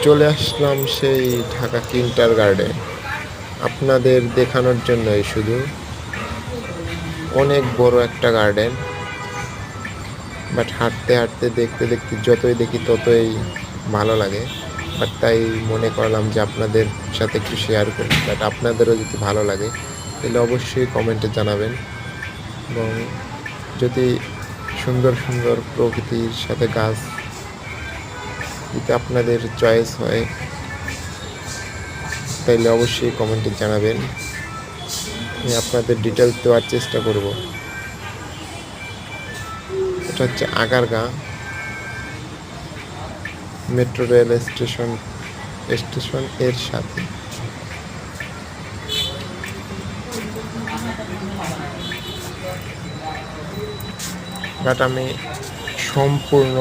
চলে আসলাম সেই Dhaka kinder garden আপনাদের দেখানোর জন্যই শুধু। অনেক বড় একটা গার্ডেন, বাট হাঁটতে হাঁটতে দেখতে দেখতে যতই দেখি ততই ভালো লাগে। বাট তাই মনে করলাম যে আপনাদের সাথে একটু শেয়ার করি। বাট আপনাদেরও যদি ভালো লাগে তাহলে অবশ্যই কমেন্টে জানাবেন। এবং যদি সুন্দর সুন্দর প্রকৃতির সাথে গাছ যদি আপনাদের চয়েস হয় তাইলে অবশ্যই কমেন্টে জানাবেন। আমি আপনাদের ডিটেলস দেওয়ার চেষ্টা করব। এটা হচ্ছে আগারগাঁ মেট্রো রেল স্টেশন এর সাথে। বাট আমি সম্পূর্ণ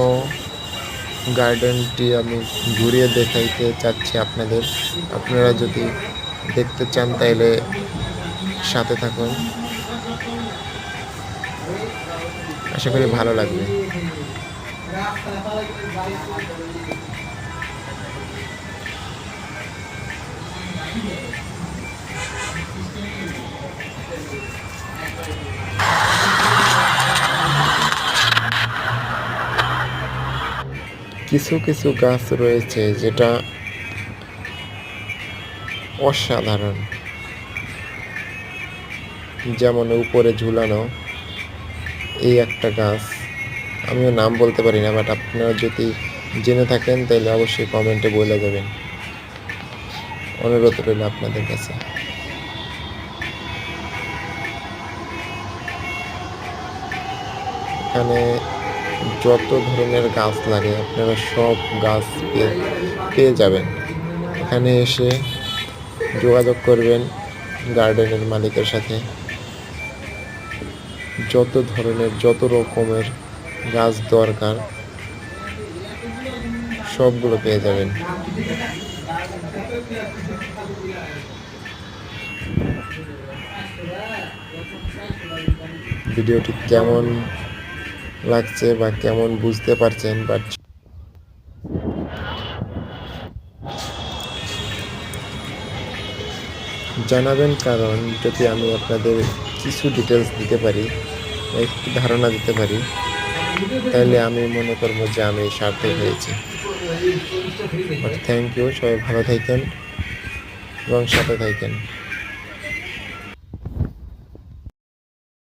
গার্ডেনটি আমি ঘুরিয়ে দেখাইতে চাচ্ছি আপনাদের। আপনারা যদি দেখতে চান তাইলে সাথে থাকুন, আশা করি ভালো লাগবে। কিছু কিছু গাছ রয়েছে যেটা অসাধারণ, যেমন উপরে ঝুলানো এই একটা গাছ, আমিও নাম বলতে পারি না, বাট আপনারা যদি জেনে থাকেন তাহলে অবশ্যই কমেন্টে বলে দেবেন, অনুরোধ রইল আপনাদের কাছে। এখানে যত ধরনের গাছ লাগে আপনারা সব গাছ পেয়ে যাবেন। এখানে এসে যোগাযোগ করবেন গার্ডেনের মালিকের সাথে। যত ধরনের যত রকমের গাছ দরকার সবগুলো পেয়ে যাবেন। ভিডিওটি কেমন লাগছে বা কেমন বুঝতে পারছেন বাট জানাবেন, কারণ যদি আমি আপনাদের কিছু ডিটেলস দিতে পারি, একটু ধারণা দিতে পারি, তাহলে আমি মনে করবো যে আমি সার্থক হয়েছি। থ্যাংক ইউ, সবাই ভালো থাকেন এবং সাথে থাকেন।